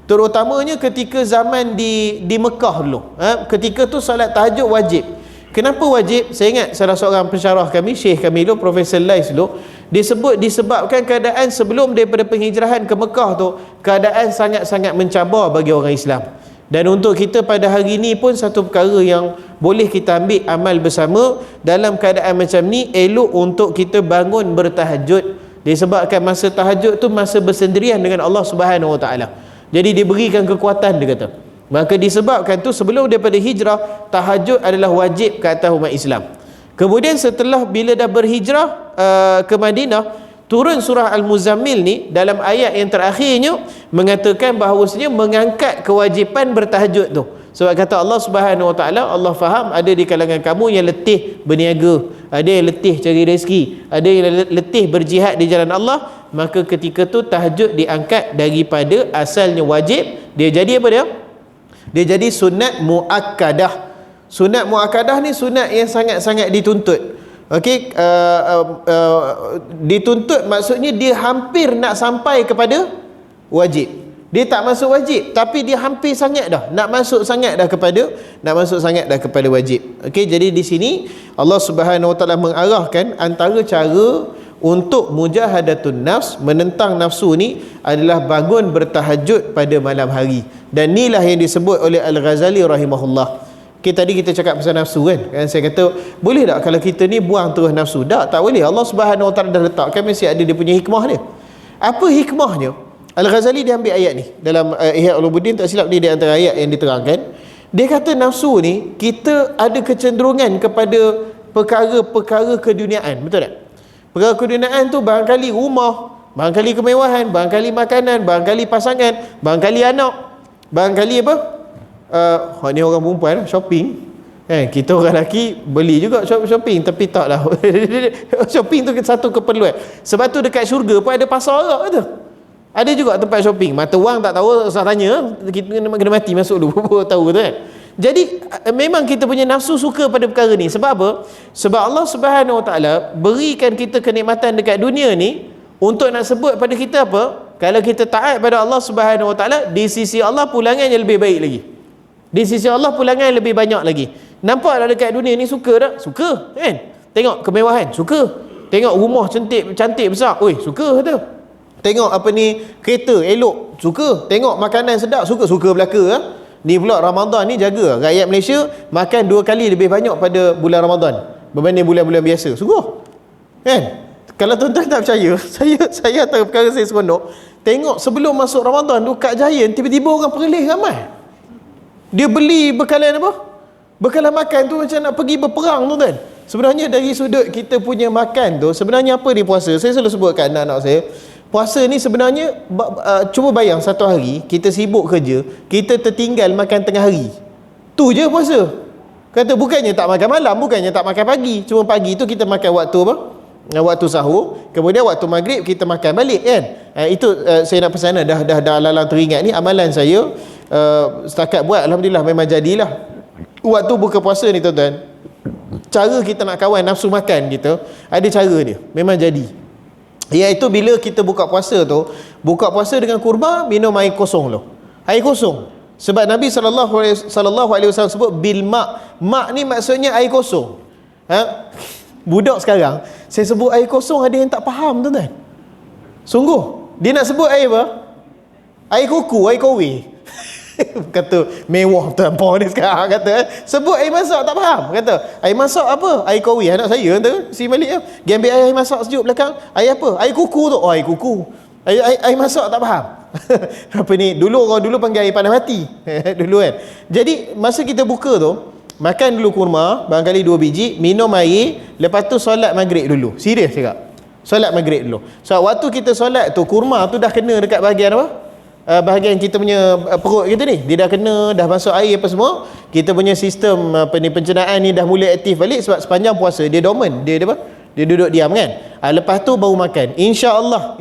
Terutamanya ketika zaman di Mekah dulu. Ketika tu solat tahajud wajib. Kenapa wajib? Saya ingat salah seorang pensyarah kami, Syekh kami dulu, Profesor Lais dulu, disebabkan keadaan sebelum daripada penghijrahan ke Mekah tu, keadaan sangat-sangat mencabar bagi orang Islam. Dan untuk kita pada hari ini pun satu perkara yang boleh kita ambil amal bersama dalam keadaan macam ni, elok untuk kita bangun bertahajud. Disebabkan masa tahajud tu masa bersendirian dengan Allah Subhanahu Wa Taala. Jadi diberikan kekuatan, dia kata. Maka disebabkan tu sebelum daripada hijrah, tahajud adalah wajib ke atas umat Islam. Kemudian setelah bila dah berhijrah ke Madinah, turun surah Al-Muzammil ni dalam ayat yang terakhirnya mengatakan bahawasanya mengangkat kewajipan bertahajud tu. Sebab kata Allah Subhanahu Wa Taala, Allah faham ada di kalangan kamu yang letih berniaga, ada yang letih cari rezeki, ada yang letih berjihad di jalan Allah. Maka ketika tu tahajud diangkat daripada asalnya wajib, dia jadi apa dia? Dia jadi sunat muakkadah. Sunat muakkadah ni sunat yang sangat-sangat dituntut. Okey, dituntut maksudnya dia hampir nak sampai kepada wajib. Dia tak masuk wajib, tapi dia hampir sangat dah nak masuk sangat dah kepada wajib. Okey, jadi di sini Allah Subhanahu Wa Taala mengarahkan antara cara untuk mujahadatun nafs, menentang nafsu ni adalah bangun bertahajud pada malam hari. Dan inilah yang disebut oleh Al-Ghazali rahimahullah. Okay, tadi kita cakap pasal nafsu kan saya kata, boleh tak kalau kita ni buang terus nafsu? Tak boleh. Allah Subhanahu Wa Taala dah letakkan, mesti ada dia punya hikmah dia. Apa hikmahnya? Al-Ghazali dia ambil ayat ni dalam Ihya Ulumuddin, tak silap ni di antara ayat yang diterangkan. Dia kata nafsu ni, kita ada kecenderungan kepada perkara-perkara keduniaan, betul tak? Perkara keduniaan tu barangkali rumah, barangkali kemewahan, barangkali makanan, barangkali pasangan, barangkali anak, barangkali apa? Ni orang perempuan shopping kan, kita orang lelaki beli juga shopping, tapi taklah shopping tu satu keperluan. Sebab tu dekat syurga pun ada pasar Arak tu, ada juga tempat shopping. Mata wang tak tahu, usah tanya, kita kena mati masuk dulu baru tahu tu kan. Jadi memang kita punya nafsu suka pada perkara ni. Sebab apa? Sebab Allah Subhanahu Wa Taala berikan kita kenikmatan dekat dunia ni untuk nak sebut pada kita apa? Kalau kita taat pada Allah Subhanahu Wa Taala, di sisi Allah pulangan yang lebih baik lagi. Di sisi Allah pulangan yang lebih banyak lagi. Nampak tak dekat dunia ni suka tak? Suka kan? Tengok kemewahan, suka. Tengok rumah cantik besar, oi, suka kata. Tengok apa ni, kereta elok, suka. Tengok makanan sedap, suka belaka. Ni pula Ramadan ni jaga rakyat Malaysia makan 2 kali lebih banyak pada bulan Ramadan berbanding bulan-bulan biasa. Sungguh kan? Kalau tuan-tuan tak percaya, saya antara perkara saya seronok tengok sebelum masuk Ramadan tu kat Giant tiba-tiba orang perlih ramai. Dia beli bekalan apa? Bekalan makan tu macam nak pergi berperang tu kan. Sebenarnya dari sudut kita punya makan tu, sebenarnya apa dia puasa? Saya selalu sebut kat anak-anak saya, puasa ni sebenarnya cuba bayang satu hari kita sibuk kerja, kita tertinggal makan tengah hari. Tu je puasa. Kata bukannya tak makan malam, bukannya tak makan pagi, cuma pagi tu kita makan waktu apa? Waktu sahur, kemudian waktu maghrib kita makan balik kan. Itu saya nak pesan dah lalang teringat ni amalan saya setakat buat, alhamdulillah memang jadilah. Waktu buka puasa ni tuan-tuan, cara kita nak kawan nafsu makan kita, ada cara dia, memang jadi. Iaitu bila kita buka puasa tu, buka puasa dengan kurma, minum air kosong tu. Air kosong. Sebab Nabi SAW sebut bil mak ni maksudnya air kosong. Budak sekarang saya sebut air kosong, ada yang tak faham tuan-tuan. Sungguh dia nak sebut air apa? Air kuku, air kowe. Kata mewah terlampau ni sekarang, kata sebut air masak tak faham. Kata air masak apa? Air kowe. Anak saya kata si Malik dia ambil air masak sejuk belakang. Air apa? Air kuku tu. Oh, air kuku. Air masak tak faham. Apa ni? Dulu orang dulu panggil air panas mati. Dulu kan. Jadi masa kita buka tu, makan dulu kurma, barangkali 2 biji, minum air, lepas tu solat maghrib dulu. Serius cakap. Solat maghrib dulu. So waktu kita solat tu, kurma tu dah kena dekat bahagian apa? Bahagian kita punya perut kita ni. Dia dah kena, dah masuk air apa semua. Kita punya sistem apa ni, pencernaan ni dah mula aktif balik sebab sepanjang puasa dia dormant. Dia apa? Dia duduk diam kan. Lepas tu baru makan. Insya-Allah.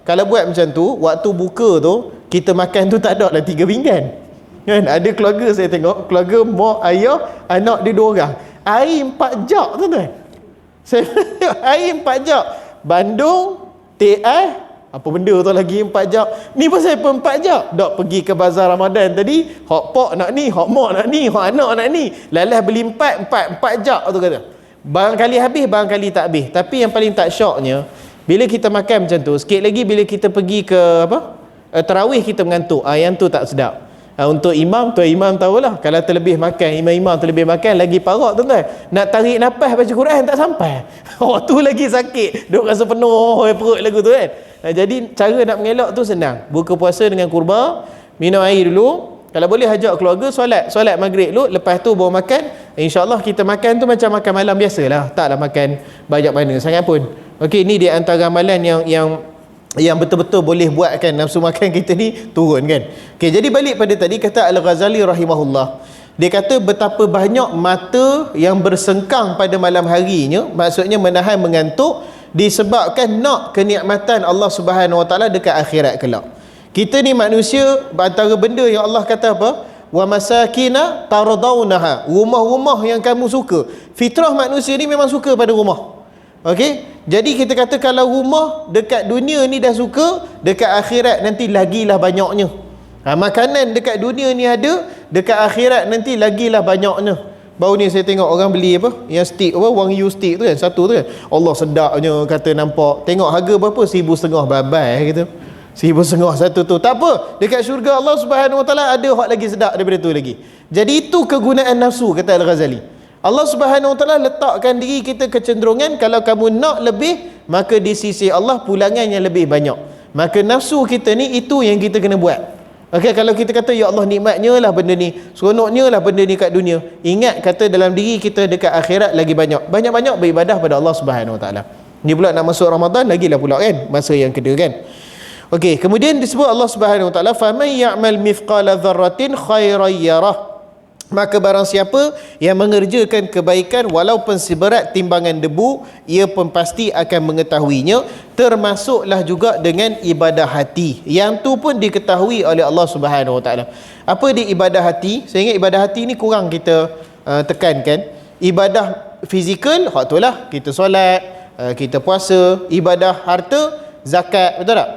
Kalau buat macam tu, waktu buka tu, kita makan tu tak ada lah 3 pinggan. Kan? Ada keluarga saya tengok, keluarga mak, ayah, anak dia 2 orang. Air 4 jug tuan-tuan. Saya air 4 jug. Bandung, teh ais, apa benda tu lagi 4 jug. Ni pun saya pun 4 jug. Dok pergi ke bazar Ramadan tadi, hot pot nak ni, hot mak nak ni, hot anak nak ni. Lalas beli 4 jug tu kata. Barangkali habis, barangkali tak habis. Tapi yang paling tak syoknya, bila kita makan macam tu, sikit lagi bila kita pergi ke apa? Tarawih kita mengantuk. Yang tu tak sedap. Untuk imam, tuan imam tahulah, kalau terlebih makan, imam terlebih makan lagi parah tuan-tuan. Nak tarik nafas baca Quran tak sampai. Waktu lagi sakit, duk rasa penuh perut lagu tu kan. Jadi cara nak mengelak tu senang. Buka puasa dengan kurma, minum air dulu. Kalau boleh ajak keluarga solat maghrib dulu, lepas tu baru makan. InsyaAllah kita makan tu macam makan malam biasalah. Taklah makan banyak mana sangat pun. Okey, ni di antara amalan yang betul-betul boleh buatkan nafsu makan kita ni turun kan. Okey, jadi balik pada tadi kata Al-Ghazali rahimahullah. Dia kata betapa banyak mata yang bersengkang pada malam harinya, maksudnya menahan mengantuk disebabkan nak kenikmatan Allah Subhanahu Wa Taala dekat akhirat kelak. Kita ni manusia, antara benda yang Allah kata apa? Wa masakina tardaunaha, rumah-rumah yang kamu suka. Fitrah manusia ni memang suka pada rumah. Okey, jadi kita kata kalau rumah dekat dunia ni dah suka, dekat akhirat nanti lagilah banyaknya. Makanan dekat dunia ni ada, dekat akhirat nanti lagilah banyaknya. Baru ni saya tengok orang beli apa? Yang stick apa? Wangyu stick tu kan, satu tu kan. Allah sedapnya kata nampak. Tengok harga berapa? 1,500 babai gitu. 1,500 satu tu. Tak apa, dekat syurga Allah Subhanahu Wa Taala ada hak lagi sedap daripada tu lagi. Jadi itu kegunaan nafsu kata Al-Ghazali. Allah Subhanahu Wa Taala letakkan diri kita kecenderungan kalau kamu nak lebih, maka di sisi Allah pulangan yang lebih banyak. Maka nafsu kita ni itu yang kita kena buat. Okey, kalau kita kata ya Allah nikmatnya lah benda ni, seronoknya lah benda ni kat dunia. Ingat kata dalam diri kita dekat akhirat lagi banyak. Banyak-banyak beribadah pada Allah Subhanahu Wa Taala. Ni pula nak masuk Ramadan lagilah pula kan, masa yang kedua kan. Okey, kemudian disebut Allah Subhanahu Wa Taala faman ya'mal mithqala dzarratin khairan yarah. Maka barang siapa yang mengerjakan kebaikan walaupun seberat timbangan debu, ia pun pasti akan mengetahuinya. Termasuklah juga dengan ibadah hati. Yang tu pun diketahui oleh Allah Subhanahu Wa Taala. Apa dia ibadah hati? Saya ingat ibadah hati ni kurang kita tekankan. Ibadah fizikal, hak tu lah, kita solat, kita puasa. Ibadah harta, zakat, betul tak?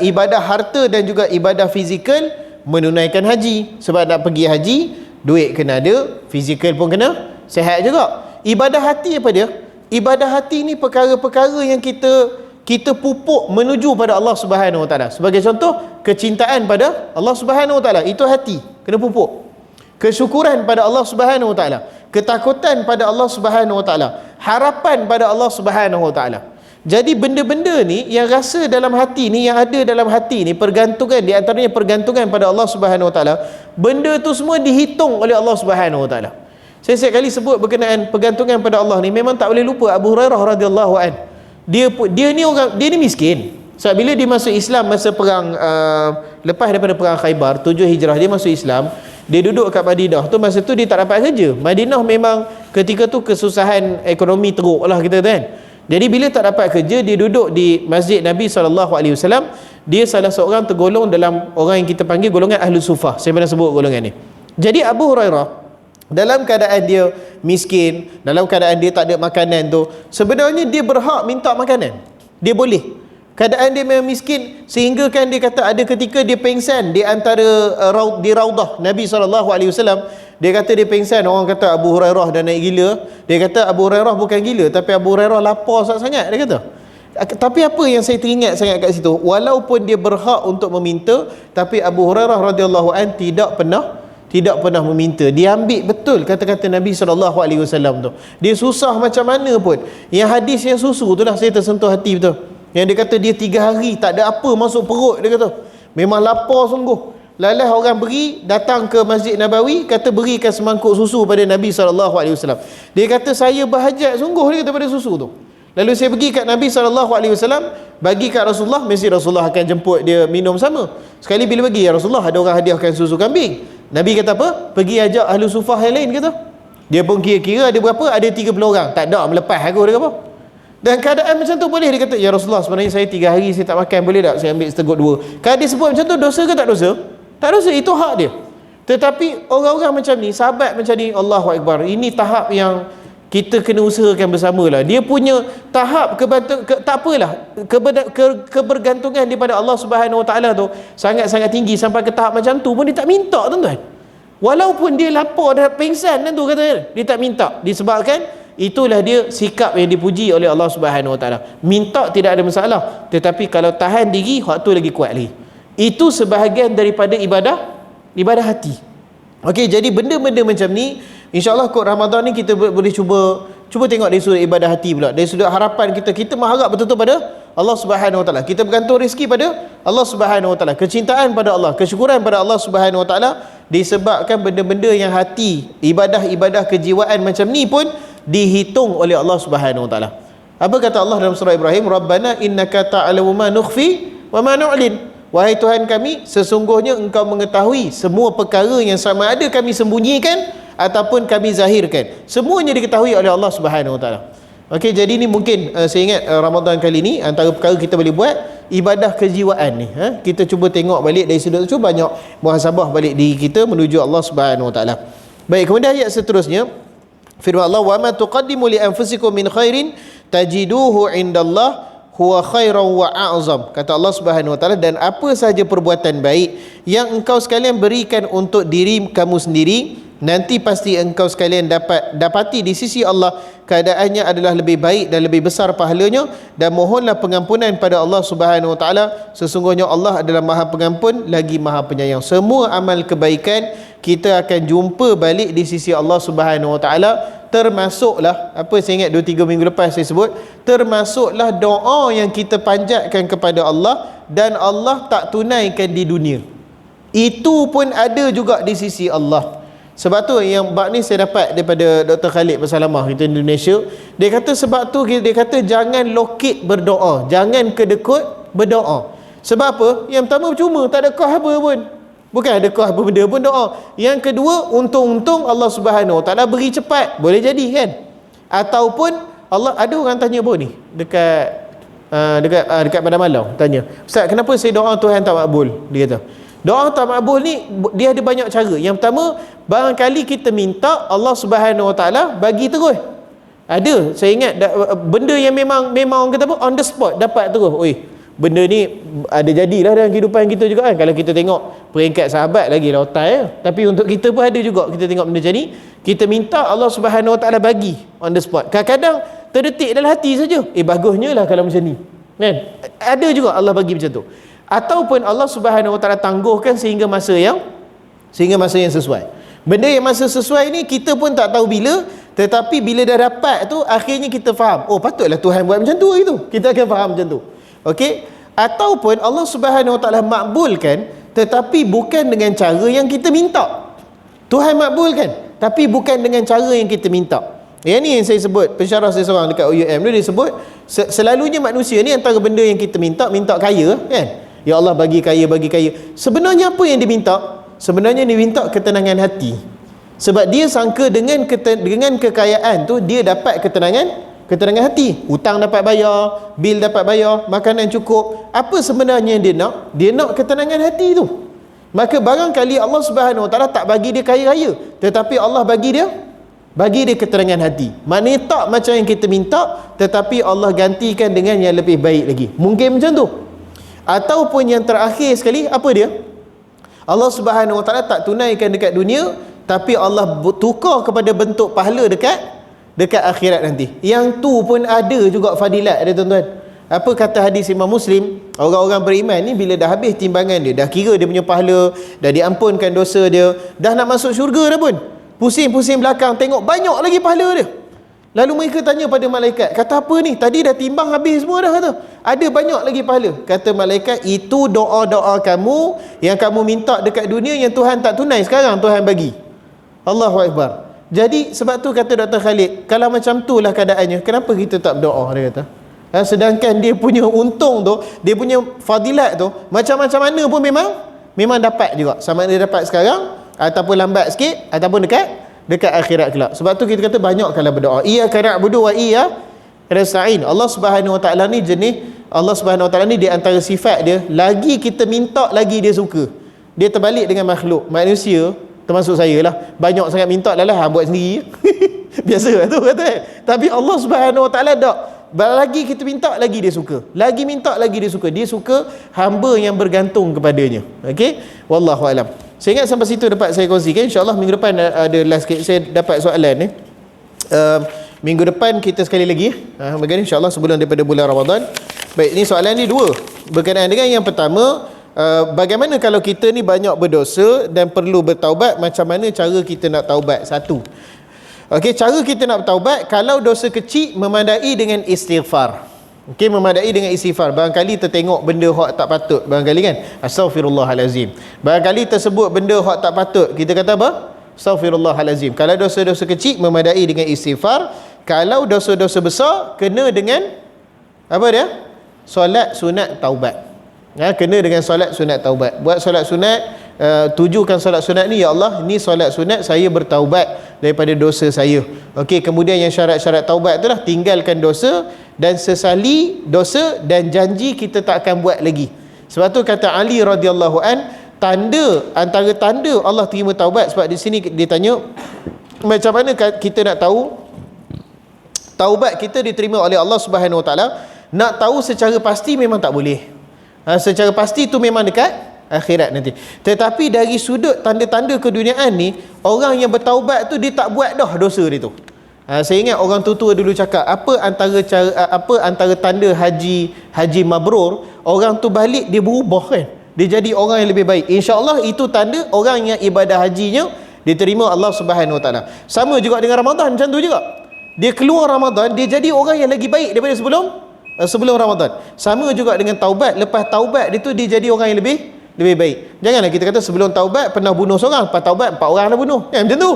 Ibadah harta dan juga ibadah fizikal, menunaikan haji. Sebab nak pergi haji, duit kena ada, fizikal pun kena sihat juga. Ibadah hati apa dia? Ibadah hati ni perkara-perkara yang kita pupuk menuju pada Allah Subhanahu Wa Taala. Sebagai contoh, kecintaan pada Allah Subhanahu Wa Taala, itu hati kena pupuk. Kesyukuran pada Allah Subhanahu Wa Taala, ketakutan pada Allah Subhanahu Wa Taala, harapan pada Allah Subhanahu Wa Taala. Jadi benda-benda ni yang rasa dalam hati ni, yang ada dalam hati ni, pergantungan, di antaranya pergantungan pada Allah Subhanahu Wa Taala, benda tu semua dihitung oleh Allah Subhanahu Wa Taala. Saya setiap kali sebut berkenaan pergantungan pada Allah ni, memang tak boleh lupa Abu Hurairah radhiyallahu an. Dia ni miskin. Sebab bila dia masuk Islam masa perang lepas daripada perang Khaybar 7 Hijrah, dia masuk Islam, dia duduk kat Madinah tu, masa tu dia tak dapat kerja. Madinah memang ketika tu kesusahan ekonomi teruk lah kita kan. Jadi bila tak dapat kerja, dia duduk di masjid Nabi SAW. Dia salah seorang tergolong dalam orang yang kita panggil golongan Ahlu Sufah. Saya pernah sebut golongan ni. Jadi Abu Hurairah dalam keadaan dia miskin, dalam keadaan dia tak ada makanan tu, sebenarnya dia berhak minta makanan. Dia boleh. Keadaan dia memang miskin, sehingga kan dia kata ada ketika dia pengsan di antara di raudah Nabi SAW. Dia kata dia pengsan, orang kata Abu Hurairah dah naik gila. Dia kata Abu Hurairah bukan gila, tapi Abu Hurairah lapar sangat, dia kata. Tapi apa yang saya teringat sangat kat situ, walaupun dia berhak untuk meminta, tapi Abu Hurairah radhiyallahu an tidak pernah meminta. Dia ambil betul kata-kata Nabi SAW tu. Dia susah macam mana pun. Yang hadis yang susu tu lah saya tersentuh hati betul. Yang dia kata dia 3 hari tak ada apa masuk perut, dia kata. Memang lapar sungguh. Lalas orang datang ke Masjid Nabawi, kata berikan semangkuk susu pada Nabi SAW. Dia kata saya berhajat sungguh, dia kata, pada susu tu. Lalu saya pergi kat Nabi SAW, bagi kat Rasulullah, mesti Rasulullah akan jemput dia minum sama. Sekali bila bagi, ya Rasulullah, ada orang hadiahkan susu kambing. Nabi kata apa? Pergi ajak ahli sufah yang lain, kata. Dia pun kira-kira ada berapa? Ada 30 orang. Tak ada melepas aku, dia kata. Dan keadaan macam tu boleh, dia kata, ya Rasulullah, sebenarnya saya 3 hari saya tak makan, boleh tak saya ambil seteguk 2? Kalau dia sebut macam tu, dosa ke tak dosa? Tak dosa, itu hak dia. Tetapi orang-orang macam ni, sahabat macam ni, Allahu Akbar, ini tahap yang kita kena usahakan bersamalah. Dia punya tahap tak apalah, kebergantungan daripada Allah Subhanahu Wa Taala tu sangat-sangat tinggi, sampai ke tahap macam tu pun dia tak minta, tuan-tuan. Walaupun dia lapar dah pingsan tu, kata dia tak minta, disebabkan itulah dia sikap yang dipuji oleh Allah Subhanahu Wa Taala. Minta tidak ada masalah, tetapi kalau tahan diri, waktu lagi kuat lagi. Itu sebahagian daripada ibadah hati. Okey, jadi benda-benda macam ni, insya-Allah kot Ramadan ni kita boleh cuba tengok dari sudut ibadah hati pula. Dari sudut harapan kita mengharap betul-betul pada Allah Subhanahu Wa Taala. Kita bergantung rezeki pada Allah Subhanahu Wa Taala, kecintaan pada Allah, kesyukuran pada Allah Subhanahu Wa Taala, disebabkan benda-benda yang hati, ibadah-ibadah kejiwaan macam ni pun dihitung oleh Allah Subhanahu Wa Taala. Apa kata Allah dalam surah Ibrahim? Rabbana innaka ta'lamu ma nukhfi wa ma nu'lin. Wahai Tuhan kami, sesungguhnya Engkau mengetahui semua perkara yang sama ada kami sembunyikan ataupun kami zahirkan. Semuanya diketahui oleh Allah Subhanahu Wa Taala. Okey, jadi ni mungkin saya ingat Ramadan kali ni antara perkara kita boleh buat ibadah kejiwaan ni. Kita cuba tengok balik dari sudut tu, banyak muhasabah balik diri kita menuju Allah Subhanahu Wa Taala. Baik, kemudian ayat seterusnya, firman Allah, wa ma tuqaddimu li anfusikum min khairin tajiduhu indallah huwa khairan wa a'zam. Kata Allah Subhanahu Wa Taala, dan apa sahaja perbuatan baik yang engkau sekalian berikan untuk diri kamu sendiri, nanti pasti engkau sekalian dapati di sisi Allah keadaannya adalah lebih baik dan lebih besar pahalanya, dan mohonlah pengampunan pada Allah Subhanahu Wa Taala, sesungguhnya Allah adalah Maha Pengampun lagi Maha Penyayang. Semua amal kebaikan kita akan jumpa balik di sisi Allah Subhanahu Wa Taala. Termasuklah apa saya ingat 2-3 minggu lepas saya sebut, termasuklah doa yang kita panjatkan kepada Allah dan Allah tak tunaikan di dunia, itu pun ada juga di sisi Allah. Sebab tu yang bab ni saya dapat daripada Dr. Khalid Bersalamah kita Indonesia. Dia kata sebab tu dia kata jangan lokit berdoa, jangan kedekut berdoa. Sebab apa? Yang pertama percuma, tak ada kos apa pun. Bukan ada kos apa benda pun doa. Yang kedua, untung-untung Allah Subhanahu Wa Taala beri cepat, boleh jadi kan. Ataupun Allah, ada orang tanya pun ni dekat pada malam tanya, Ustaz, kenapa saya doa Tuhan tak makbul? Dia kata doa tak makbul ni dia ada banyak cara. Yang pertama, barangkali kita minta Allah Subhanahu Wa Taala bagi terus. Ada, saya ingat benda yang memang orang kata apa, on the spot dapat terus. Oi, benda ni ada jadilah dalam kehidupan kita juga kan. Kalau kita tengok peringkat sahabat lagi lautai ya. Tapi untuk kita pun ada juga, kita tengok benda macam ni, kita minta Allah Subhanahu Wa Taala bagi on the spot. Kadang-kadang terdetik dalam hati saja, bagusnya lah kalau macam ni kan. Ada juga Allah bagi macam tu. Ataupun Allah Subhanahu Wa Taala tangguhkan sehingga masa yang sesuai. Benda yang masa sesuai ni kita pun tak tahu bila, tetapi bila dah dapat tu akhirnya kita faham, oh patutlah Tuhan buat macam tu gitu. Kita akan faham macam tu. Okey, ataupun Allah Subhanahu Wa Taala makbulkan tetapi bukan dengan cara yang kita minta. Tuhan makbulkan tapi bukan dengan cara yang kita minta. Yang ni yang saya sebut, pensyarah saya seorang dekat UUM dia sebut, selalunya manusia ni antara benda yang kita minta kaya kan. Ya Allah bagi kaya. Sebenarnya apa yang diminta? Sebenarnya diminta ketenangan hati. Sebab dia sangka dengan kekayaan tu dia dapat ketenangan hati. Hutang dapat bayar, bil dapat bayar, makanan cukup. Apa sebenarnya yang dia nak? Dia nak ketenangan hati tu. Maka barangkali Allah Subhanahu Wa Taala tak bagi dia kaya-raya, tetapi Allah bagi dia ketenangan hati. Maknanya tak macam yang kita minta, tetapi Allah gantikan dengan yang lebih baik lagi. Mungkin macam tu. Ataupun yang terakhir sekali, apa dia? Allah Subhanahu Wa Taala tak tunaikan dekat dunia, tapi Allah tukar kepada bentuk pahala dekat akhirat nanti. Yang tu pun ada juga fadilat dia tuan-tuan. Apa kata hadis Imam Muslim, orang-orang beriman ni bila dah habis timbangan dia, dah kira dia punya pahala, dah diampunkan dosa dia, dah nak masuk syurga dah pun, pusing-pusing belakang tengok banyak lagi pahala dia. Lalu mereka tanya pada malaikat, kata apa ni? Tadi dah timbang habis semua dah kata. Ada banyak lagi pahala. Kata malaikat, itu doa-doa kamu yang kamu minta dekat dunia yang Tuhan tak tunai, sekarang Tuhan bagi. Allahu Akbar. Jadi sebab tu kata Dr. Khalid, kalau macam tu lah keadaannya, kenapa kita tak berdoa, dia kata. Sedangkan dia punya untung tu, dia punya fadilat tu, macam-macam mana pun memang dapat juga. Sama ada dapat sekarang, ataupun lambat sikit, ataupun dekat akhirat kelak. Sebab tu kita kata banyak kalau berdoa. Iyyaka na'budu wa iyyaka nasta'in. Allah Subhanahu wa taala ni jenis, Allah Subhanahu wa taala ni di antara sifat dia, lagi kita minta lagi dia suka. Dia terbalik dengan makhluk. Manusia termasuk saya lah, banyak sangat minta lah buat sendiri. Biasa tu kata. Tapi Allah Subhanahu wa taala tak. Lagi kita minta lagi dia suka. Lagi minta lagi dia suka. Dia suka hamba yang bergantung kepadanya. Okey? Wallahu alam. Saya ingat sampai situ dapat saya kongsikan. InsyaAllah minggu depan ada last sikit. Saya dapat soalan ni. Minggu depan kita sekali lagi. Begini insyaAllah sebelum daripada bulan Ramadan. Baik, ni soalan ni dua. Berkenaan dengan yang pertama, bagaimana kalau kita ni banyak berdosa dan perlu bertaubat, macam mana cara kita nak taubat? Satu. Okey, cara kita nak bertaubat, kalau dosa kecil memadai dengan istighfar. Okey, memadai dengan istighfar. Barangkali tertengok benda hak tak patut, barangkali kan, astaghfirullahalazim. Barangkali tersebut benda hak tak patut, kita kata apa? Astaghfirullahalazim. Kalau dosa-dosa kecil memadai dengan istighfar. Kalau dosa-dosa besar kena dengan apa dia? Solat sunat taubat. Kena dengan solat sunat taubat. Buat solat sunat, tujukan solat sunat ni, ya Allah, ni solat sunat saya bertaubat daripada dosa saya. Okey, kemudian yang syarat-syarat taubat itulah tinggalkan dosa dan sesali dosa dan janji kita tak akan buat lagi. Sebab tu kata Ali radhiyallahu an, antara tanda Allah terima taubat, sebab di sini dia tanya macam mana kita nak tahu taubat kita diterima oleh Allah Subhanahu wa taala. Nak tahu secara pasti memang tak boleh. Secara pasti itu memang dekat akhirat nanti. Tetapi dari sudut tanda-tanda keduniaan ni, orang yang bertaubat tu dia tak buat dah dosa dia tu. Saya ingat orang tua-tua dulu cakap, apa antara tanda haji mabrur, orang tu balik dia berubah kan. Dia jadi orang yang lebih baik. Insya-Allah itu tanda orang yang ibadah hajinya diterima Allah Subhanahu wa taala. Sama juga dengan Ramadan, macam tu juga. Dia keluar Ramadan, dia jadi orang yang lagi baik daripada sebelum Ramadan. Sama juga dengan taubat, lepas taubat dia tu dia jadi orang yang lebih baik. Janganlah kita kata sebelum taubat pernah bunuh seorang, lepas taubat 4 orang dah bunuh. Macam tu.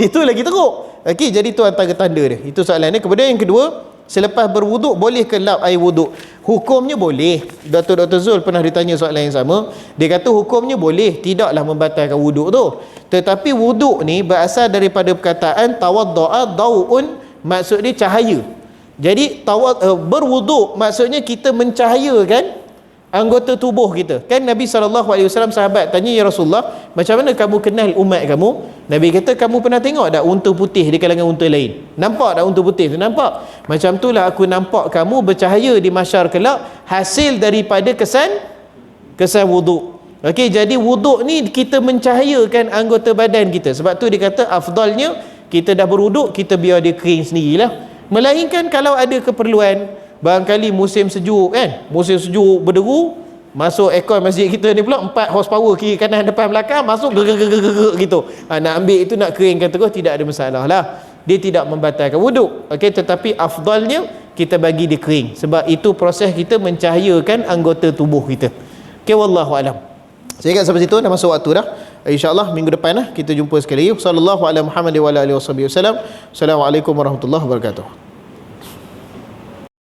itu lagi teruk. Okey, jadi tu antara tanda dia. Itu soalan ni. Kemudian yang kedua, selepas berwuduk boleh ke lap air wuduk? Hukumnya boleh. Dr. Zul pernah ditanya soalan yang sama. Dia kata hukumnya boleh, tidaklah membatalkan wuduk tu. Tetapi wuduk ni berasal daripada perkataan tawadda'a daw'un, maksud dia cahaya. Jadi berwuduk maksudnya kita mencahayakan anggota tubuh kita. Kan Nabi SAW sahabat tanya, ya Rasulullah, macam mana kamu kenal umat kamu? Nabi kata, kamu pernah tengok tak unta putih di kalangan unta lain? Nampak tak unta putih tu? Nampak. Macam itulah aku nampak kamu bercahaya di mahsyar kelak, hasil daripada kesan wuduk. Okey, jadi wuduk ni kita mencahayakan anggota badan kita. Sebab tu dia kata afdalnya kita dah berwuduk, kita biar dia kering sendirilah. Melainkan kalau ada keperluan, barangkali musim sejuk kan, musim sejuk berderu, masuk aircon masjid kita ni pula 4 horsepower kiri kanan depan belakang, masuk gitu. Nak ambil itu, nak keringkan terus, tidak ada masalah lah. Dia tidak membatalkan wuduk. Okey, tetapi afdalnya kita bagi dia kering, sebab itu proses kita mencahayakan anggota tubuh kita. Okey, wallahu alam. Saya ingat sampai situ dah masuk waktu dah. InsyaAllah minggu depan kita jumpa sekali lagi. Sallallahu alaihi Muhammad wa ala alihi wasallam. Assalamualaikum warahmatullahi wabarakatuh.